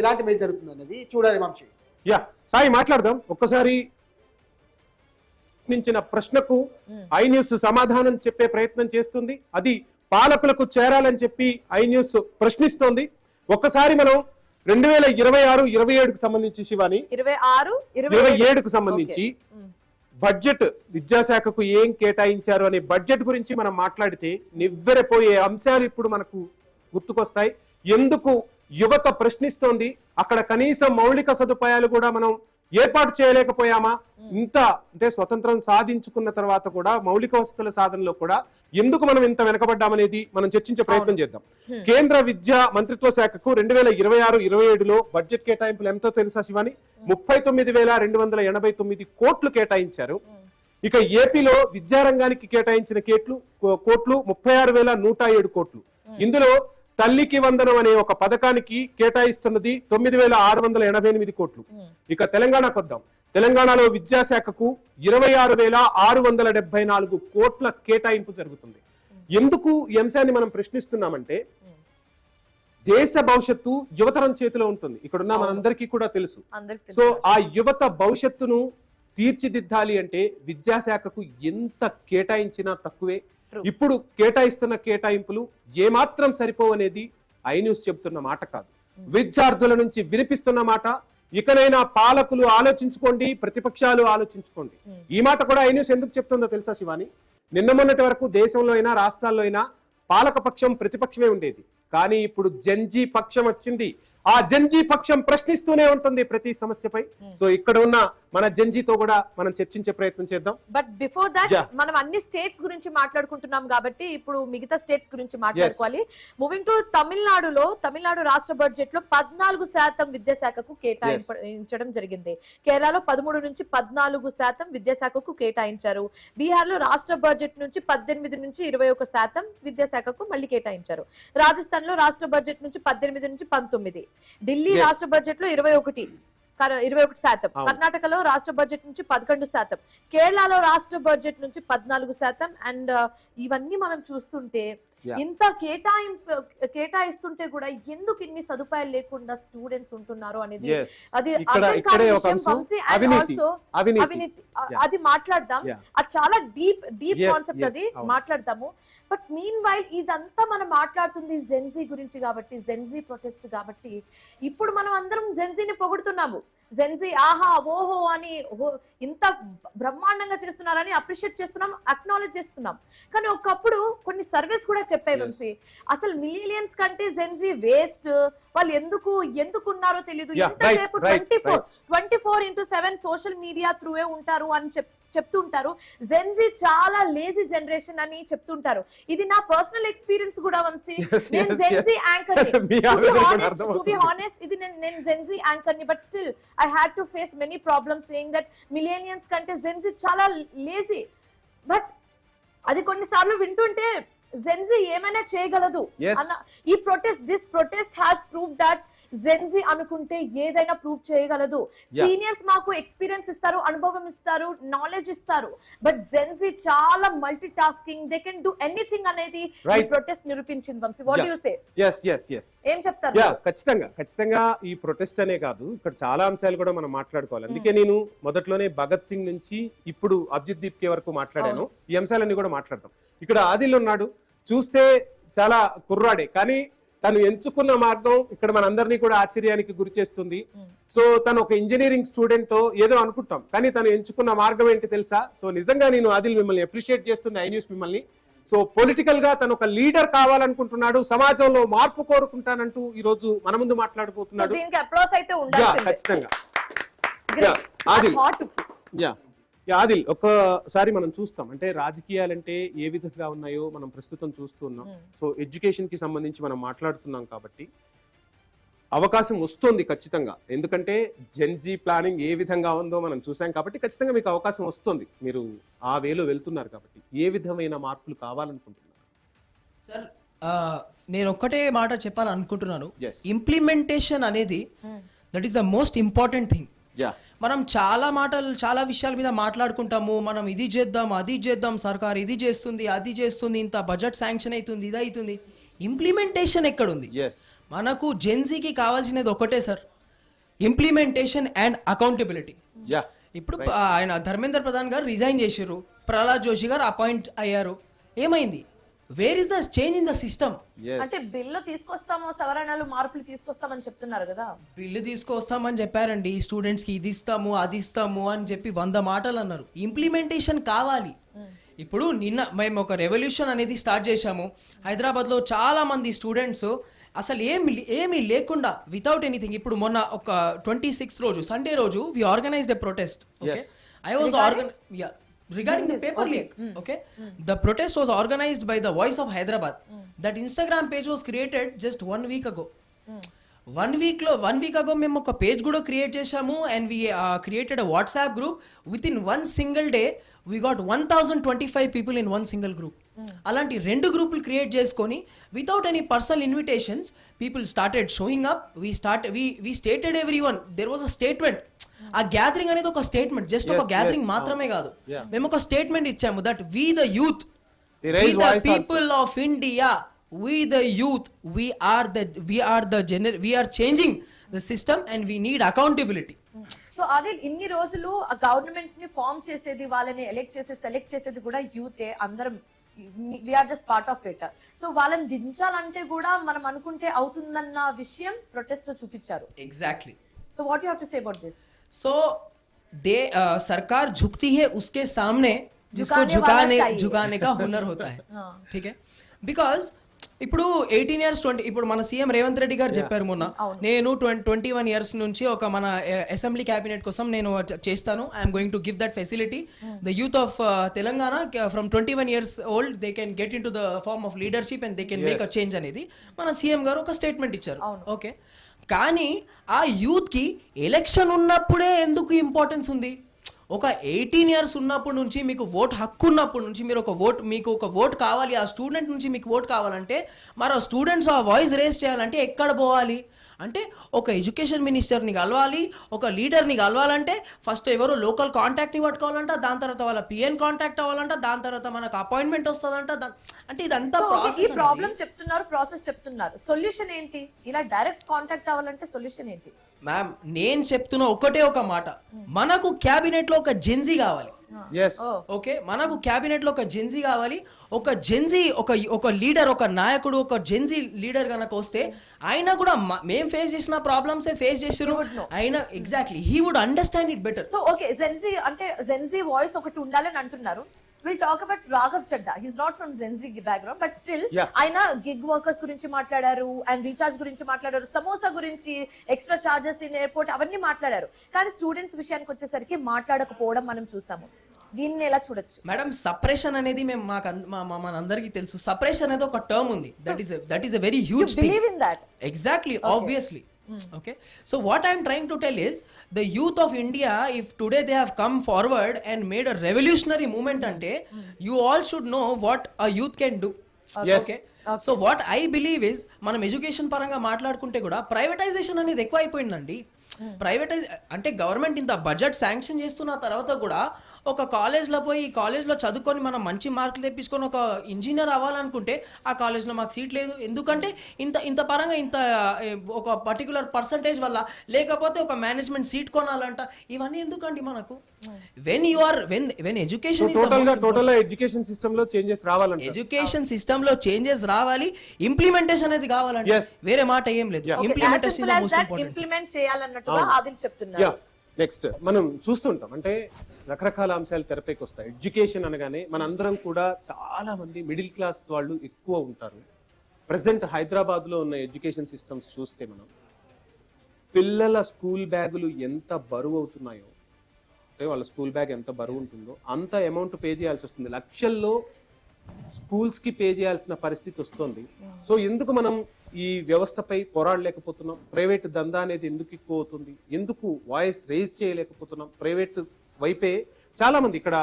ఎలాంటి మేలు జరుగుతుంది అన్నది చూడాలి వంశీ. యా సాయి మాట్లాడదాం. ఒక్కసారి ప్రశ్నించిన ప్రశ్నకు ఐ న్యూస్ సమాధానం చెప్పే ప్రయత్నం చేస్తుంది. అది పాలకులకు చేరాలని చెప్పి ఐ న్యూస్ ప్రశ్నిస్తోంది. ఒక్కసారి మనం 2026-27కు సంబంధించి శివాని 27కు సంబంధించి బడ్జెట్ విద్యాశాఖకు ఏం కేటాయించారు అనే బడ్జెట్ గురించి మనం మాట్లాడితే నివ్వెరపోయే అంశాలు ఇప్పుడు మనకు గుర్తుకొస్తాయి. ఎందుకు యువత ప్రశ్నిస్తోంది, అక్కడ కనీసం మౌలిక సదుపాయాలు కూడా మనం ఏర్పాటు చేయలేకపోయామా, ఇంత అంటే స్వతంత్రం సాధించుకున్న తర్వాత కూడా మౌలిక వసతుల సాధనలో కూడా ఎందుకు మనం ఇంత వెనకబడ్డామనేది మనం చర్చించే ప్రయత్నం చేద్దాం. కేంద్ర విద్యా మంత్రిత్వ శాఖకు 2026-27లో బడ్జెట్ కేటాయింపులు ఎంతో తెలుసా శివాని? 39,289 కోట్లు కేటాయించారు. ఇక ఏపీలో విద్యారంగానికి కేటాయించిన కోట్లు 36,107 కోట్లు. ఇందులో తల్లికి వందనం అనే ఒక పథకానికి కేటాయిస్తున్నది 9,688 కోట్లు. ఇక తెలంగాణకు వద్దాం. తెలంగాణలో విద్యాశాఖకు 26,674 కోట్ల కేటాయింపు జరుగుతుంది. ఎందుకు ఈ అంశాన్ని మనం ప్రశ్నిస్తున్నామంటే దేశ భవిష్యత్తు యువతరం చేతిలో ఉంటుంది. ఇక్కడున్న మనందరికీ కూడా తెలుసు. సో ఆ యువత భవిష్యత్తును తీర్చిదిద్దాలి అంటే విద్యాశాఖకు ఎంత కేటాయించినా తక్కువే. ఇప్పుడు కేటాయిస్తున్న కేటాయింపులు ఏమాత్రం సరిపోవనేది ఐ న్యూస్ చెబుతున్న మాట కాదు, విద్యార్థుల నుంచి వినిపిస్తున్న మాట. ఇకనైనా పాలకులు ఆలోచించుకోండి, ప్రతిపక్షాలు ఆలోచించుకోండి. ఈ మాట కూడా ఐ న్యూస్ ఎందుకు చెప్తుందో తెలుసా శివాని? నిన్న మొన్నటి వరకు దేశంలో అయినా రాష్ట్రాల్లో అయినా పాలక పక్షం ప్రతిపక్షమే ఉండేది. కానీ ఇప్పుడు జెన్జీ పక్షం వచ్చింది. ఆ జెన్జీ పక్షం ప్రశ్నిస్తూనే ఉంటుంది ప్రతి సమస్యపై. సో ఇక్కడ ఉన్న మన జెన్జీతో కూడా మనం చర్చించే ప్రయత్నం చేద్దాం. బట్ బిఫోర్ దాట్ మనం అన్ని స్టేట్స్ గురించి మాట్లాడుకుంటున్నాం కాబట్టి ఇప్పుడు మిగతా స్టేట్స్ గురించి మాట్లాడుకోవాలి. మూవింగ్ టు తమిళనాడు రాష్ట్ర బడ్జెట్ లో 14% విద్యాశాఖకు కేటాయించడం జరిగింది. కేరళలో 13 నుంచి 14% విద్యాశాఖకు కేటాయించారు. బీహార్ లో రాష్ట్ర బడ్జెట్ నుంచి 18 నుంచి 21% విద్యాశాఖకు మళ్ళీ కేటాయించారు. రాజస్థాన్ లో రాష్ట్ర బడ్జెట్ నుంచి 18 నుంచి 19. ఢిల్లీ రాష్ట్ర బడ్జెట్ లో 21%. కర్ణాటకలో రాష్ట్ర బడ్జెట్ నుంచి 11%. కేరళలో రాష్ట్ర బడ్జెట్ నుంచి 14%. అండ్ ఇవన్నీ మనం చూస్తుంటే ఇంత కేటాయిస్తుంటే కూడా ఎందుకు ఇన్ని సదుపాయాలు లేకుండా స్టూడెంట్స్ ఉంటున్నారు అనేది అది అవినీతి. అది మాట్లాడదాం. అది చాలా డీప్ కాన్సెప్ట్, అది మాట్లాడతాము. బట్ మీన్ వైల్ ఇదంతా మనం మాట్లాడుతుంది జెన్జీ గురించి కాబట్టి, జెన్జీ ప్రొటెస్ట్ కాబట్టి ఇప్పుడు మనం అందరం జెన్జీని పొగుడుతున్నాము. జెన్జీ ఆహా ఓహో అని ఇంత బ్రహ్మాండంగా చేస్తున్నారని అప్రిషియేట్ చేస్తున్నాం, అక్నాలెడ్జ్ చేస్తున్నాం. కానీ ఒకప్పుడు కొన్ని సర్వేస్ కూడా చెప్పాయి వంశీ, అసలు మిలియన్స్ కంటే జెన్జీ వేస్ట్, వాళ్ళు ఎందుకు ఉన్నారో తెలియదు, ఎంతసేపు 24/7 సోషల్ మీడియా త్రూవే ఉంటారు అని చెప్తుంటారు. జెన్జీ చాలా లేజీ జనరేషన్ అని చెప్తుంటారు. ఇది నా పర్సనల్ ఎక్స్పీరియన్స్ కూడా వంశీ. నేను Gen Z anchor to be honest, ఇది నేను జెన్జీ యాంకర్ ని. But still I had to face many problems saying that millennials కంటే జెన్జీ చాలా లేజీ. బట్ అది కొన్నిసార్లు వింటుంటే జెన్జీ ఏమైనా చేయగలదు అన్న ఈ this protest has prove that Gen Z అనుకుంటే ఏదైనా ప్రూవ్ చేయగలదు. సీనియర్స్ మాకు ఎక్స్పీరియన్స్ ఇస్తారు, అనుభవం ఇస్తారు, నాలెడ్జ్ ఇస్తారు. బట్ జెన్జీ చాలా multitasking, they can do anything అనేది ఈ ప్రొటెస్ట్ నిరూపించింది. Vamshi, what do you say? ఏం చెప్తారు? ఖచ్చితంగా ఈ ప్రొటెస్ట్ అనే కాదు, ఇక్కడ చాలా అంశాలు కూడా మనం మాట్లాడుకోవాలి. అందుకే నేను మొదట్లోనే భగత్ సింగ్ నుంచి ఇప్పుడు అభిజిత్ దీప్కే వరకు మాట్లాడాను. ఈ అంశాలన్నీ కూడా మాట్లాడతాం. ఇక్కడ ఆదిల్ ఉన్నాడు, చూస్తే చాలా కుర్రాడే, కానీ తను ఎంచుకున్న మార్గం ఇక్కడ మనందరినీ కూడా ఆశ్చర్యానికి గురి చేస్తుంది. సో తను ఒక ఇంజనీరింగ్ స్టూడెంట్ ఏదో అనుకుంటాం, కానీ తను ఎంచుకున్న మార్గం ఏంటి తెలుసా? సో నిజంగా నేను ఆదిల్ మిమ్మల్ని అప్రిషియేట్ చేస్తుంది, ఐ న్యూస్ మిమ్మల్ని. సో పొలిటికల్ గా తను ఒక లీడర్ కావాలనుకుంటున్నాడు, సమాజంలో మార్పు కోరుకుంటానంటూ ఈ రోజు మన ముందు మాట్లాడిపోతున్నాడు. ఖచ్చితంగా ఆదిల్ ఒక్కసారి మనం చూస్తాం, అంటే రాజకీయాలంటే ఏ విధంగా ఉన్నాయో మనం ప్రస్తుతం చూస్తున్నాం. సో ఎడ్యుకేషన్ కి సంబంధించి మనం మాట్లాడుతున్నాం కాబట్టి అవకాశం వస్తుంది ఖచ్చితంగా. ఎందుకంటే జెన్జీ ప్లానింగ్ ఏ విధంగా ఉందో మనం చూసాం కాబట్టి ఖచ్చితంగా మీకు అవకాశం వస్తుంది. మీరు ఆ వేలో వెళ్తున్నారు కాబట్టి ఏ విధమైన మార్పులు కావాలనుకుంటున్నారు? సార్ నేను ఒక్కటే మాట చెప్పాలనుకుంటున్నాను. ఇంప్లిమెంటేషన్ అనేది that is the most important thing. మనం చాలా విషయాల మీద మాట్లాడుకుంటాము. మనం ఇది చేద్దాం, అది చేద్దాం, సర్కార్ ఇది చేస్తుంది, అది చేస్తుంది, ఇంత బడ్జెట్ శాంక్షన్ అవుతుంది, ఇది అవుతుంది. ఇంప్లిమెంటేషన్ ఎక్కడుంది? మనకు జెన్జీకి కావాల్సినది ఒకటే sir, implementation and accountability. Yeah, ఇప్పుడు ఆయన ధర్మేంద్ర ప్రధాన్ గారు రిజైన్ చేశారు, ప్రహ్లాద్ జోషి గారు అపాయింట్ అయ్యారు. ఏమైంది? Where is the change in the system? అంటే బిల్లు తీసుకొస్తాము, సవరణలు మార్పులు తీసుకొస్తామని చెప్తున్నారు కదా. బిల్లు తీసుకొస్తామని చెప్పారండి, స్టూడెంట్స్ కి ఇది ఇస్తాము అది ఇస్తాము అని చెప్పి 100 మాటలు అన్నారు. ఇంప్లిమెంటేషన్ కావాలి. ఇప్పుడు నిన్న మేము ఒక రెవల్యూషన్ అనేది స్టార్ట్ చేశాము హైదరాబాద్లో. చాలా మంది స్టూడెంట్స్ అసలు ఏమీ లేకుండా వితౌట్ ఎనీథింగ్. ఇప్పుడు మొన్న ఒక 26th రోజు సండే రోజు we organised a protest. Okay, I was regarding the paper leak. Okay, the protest was organized by the Voice of Hyderabad. That Instagram page was created just 1 week ago. 1 week ago మేము ఒక page కూడా create చేశాము and we created a WhatsApp group. Within 1 single day we got 1025 people in 1 single group. అలాంటి 2 గ్రూపులు create చేసుకొని without any personal invitations people started showing up. we stated everyone, there was a statement. ఆ gathering అనేది ఒక statement, just ఒక gathering మాత్రమే కాదు. మేము ఒక స్టేట్మెంట్ ఇచ్చాము that we the youth, we the people of India, we the youth, we are changing the system and we need accountability. So అదే ఇన్ని రోజులు గవర్నమెంట్ ని ఫామ్ చేసేది, వాళ్ళని ఎలెక్ట్ చేసేది, సెలెక్ట్ చేసేది కూడా యూతే. అందరం we are just part of it. So వాళ్ళని దించాలంటే కూడా మనం అనుకుంటే అవుతుందన్న విషయం ప్రొటెస్ట్ లో చూపించారు. Exactly. So what you have to say about this? So सरकार झुकती है उसके सामने जिसको झुकाने का हुनर होता है. ठीक है, बिकॉज ఇప్పుడు 18 years 20 ఇప్పుడు మన సీఎం రేవంత్ రెడ్డి గారు చెప్పారు మొన్న, నేను 21 years నుంచి ఒక మన అసెంబ్లీ క్యాబినెట్ కోసం నేను చేస్తాను. I'm going to give that facility. The youth of Telangana from 21 years old they can get into the form of leadership and they can make a change అనేది మన సీఎం గారు ఒక స్టేట్మెంట్ ఇచ్చారు. Okay, కానీ ఆ యూత్కి ఎలక్షన్ ఉన్నప్పుడే ఎందుకు ఇంపార్టెన్స్ ఉంది? ఒక 18 years ఉన్నప్పటి నుంచి మీకు ఓట్ హక్కు ఉన్నప్పటి నుంచి మీకు ఒక ఓట్ కావాలి, ఆ స్టూడెంట్ నుంచి మీకు ఓట్ కావాలంటే మరి ఆ స్టూడెంట్స్ ఆ వాయిస్ రేస్ చేయాలంటే ఎక్కడ పోవాలి అంటే ఒక ఎడ్యుకేషన్ మినిస్టర్ని కలవాలి, ఒక లీడర్ని కలవాలంటే ఫస్ట్ ఎవరో లోకల్ కాంటాక్ట్ని పట్టుకోవాలంట, దాని తర్వాత వాళ్ళ పిఎన్ కాంటాక్ట్ అవ్వాలంట, దాని తర్వాత మనకు అపాయింట్మెంట్ వస్తుందంట. అంటే ఇదంతా ప్రాసెస్ చెప్తున్నారు. సొల్యూషన్ ఏంటి? ఇలా డైరెక్ట్ కాంటాక్ట్ అవ్వాలంటే సొల్యూషన్ ఏంటి? మ్యామ్ నేను చెప్తున్న ఒకటే ఒక మాట, మనకు క్యాబినెట్ లో ఒక జెన్జీ కావాలి. ఓకే, మనకు క్యాబినెట్ లో ఒక జెన్జీ కావాలి. ఒక జెన్జీ ఒక లీడర్, ఒక నాయకుడు, ఒక జెన్జీ లీడర్ కనుక వస్తే ఆయన కూడా మేం ఫేస్ చేసిన ప్రాబ్లమ్స్ ఫేస్ చేసిరు ఆయన. Exactly, he would understand it better. So okay, Gen Z అంటే జెన్జీ వాయిస్ ఒకటి ఉండాలని అంటున్నారు. We'll talk about Raghav Chadda. He's not from Gen Z background, but still, aina gig workers gurinchi matladaru and recharge gurinchi matladaru, samosa gurinchi, extra charges in airport avanni matladaru. Kani students విషయానికి వచ్చేసరికి మాట్లాడకపోవడం మనం చూసాము. దీన్ని ఎలా చూడొచ్చు madam? Separation అనేది మేము మనందరికీ తెలుసు. సపరేషన్ అనేది ఒక టర్మ్ ఉంది. That is a very huge thing. Believe in that? Exactly, obviously. Okay, so what I'm trying to tell is the youth of India, if today they have come forward and made a revolutionary movement ante, you all should know what a youth can do. Okay, so what I believe is మనం education పరంగా మాట్లాడుకుంటే కూడా privatisation అనేది ఎక్కువ అయిపోయిందండి. Privatise అంటే government ఇంత budget sanction చేస్తున్న తర్వాత కూడా ఒక కాలేజ్లో పోయి ఈ కాలేజ్లో చదువుకొని మనం మంచి మార్కులు తెప్పించుకొని ఒక ఇంజనీర్ అవ్వాలనుకుంటే ఆ కాలేజ్లో మాకు సీట్ లేదు. ఎందుకంటే ఇంత పరంగా ఒక పర్టికులర్ పర్సంటేజ్ వల్ల, లేకపోతే ఒక మేనేజ్మెంట్ సీట్ కొనాలంట. ఇవన్నీ ఎందుకండి మనకు? వెన్ ఎడ్యుకేషన్ ఎడ్యుకేషన్ సిస్టమ్ లో చేంజెస్ రావాలంటే, ఎడ్యుకేషన్ సిస్టమ్ లో చేంజెస్ రావాలి, ఇంప్లిమెంటేషన్ అనేది కావాలంటే వేరే మాట ఏం లేదు. ఇంప్లిమెంటేషన్ ఇంప్లిమెంట్ చేయాలన్నట్టుగా ఆదిల్ చెప్తున్నారు. నెక్స్ట్ మనం చూస్తుంటాం అంటే రకరకాల అంశాలు తెరపైకి వస్తాయి. ఎడ్యుకేషన్ అనగానే మనందరం కూడా చాలా మంది మిడిల్ క్లాస్ వాళ్ళు ఎక్కువ ఉంటారు. ప్రజెంట్ హైదరాబాద్ లో ఉన్న ఎడ్యుకేషన్ సిస్టమ్స్ చూస్తే మనం పిల్లల స్కూల్ బ్యాగులు ఎంత బరువు అవుతున్నాయో, అంటే వాళ్ళ స్కూల్ బ్యాగ్ ఎంత బరువు ఉంటుందో అంత అమౌంట్ పే చేయాల్సి వస్తుంది. లక్షల్లో స్కూల్స్ కి పే చేయాల్సిన పరిస్థితి వస్తుంది. సో ఎందుకు మనం ఈ వ్యవస్థపై పోరాడలేకపోతున్నాం? ప్రైవేట్ దందా అనేది ఎందుకు ఎక్కువ అవుతుంది? ఎందుకు వాయిస్ రేజ్ చేయలేకపోతున్నాం? ప్రైవేట్ వైపే చాలా మంది ఇక్కడ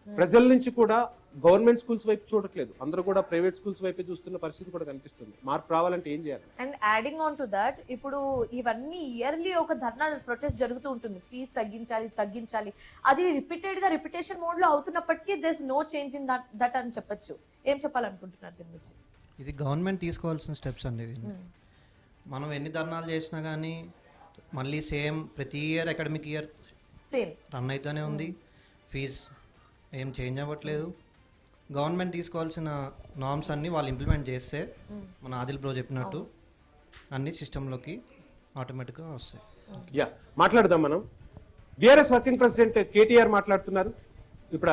ప్రజల నుంచి కూడా గవర్నమెంట్ స్కూల్స్ వైపు చూడట్లేదు, అందరూ కూడా ప్రైవేట్ స్కూల్స్ వైపే చూస్తున్న పరిస్థితి కూడా కనిపిస్తుంది. మార్పు రావాలంటే ఏం చేయాలి? And adding on to that, ఇప్పుడు ఇవన్నీ ఇయర్లీ ఒక ధర్నా ప్రొటెస్ట్ జరుగుతూ ఉంటుంది. ఫీజు తగ్గించాలి అది రిపిటేషన్ మోడ్ లో అవుతున్నప్పటికీ there is no change in that అని చెప్పొచ్చు. ఏం చెప్పాలనుకుంటున్నారు దీని గురించి? ఇది గవర్నమెంట్ తీసుకోవాల్సిన స్టెప్స్ అండి. మనం ఎన్ని ధర్నాలు చేసినా కానీ మళ్ళీ సేమ్ ప్రతి year academic year same run అవుతూనే ఉంది. ఫీజ్ ఏం చేంజ్ అవ్వట్లేదు. గవర్నమెంట్ తీసుకోవాల్సిన నార్మ్స్ అన్నీ వాళ్ళు ఇంప్లిమెంట్ చేస్తే మన ఆదిల్ బ్రో చెప్పినట్టు అన్ని సిస్టంలోకి ఆటోమేటిక్గా వస్తాయి. మాట్లాడదాం మనం. బీఆర్ఎస్ వర్కింగ్ ప్రెసిడెంట్ కేటీఆర్ మాట్లాడుతున్నారు.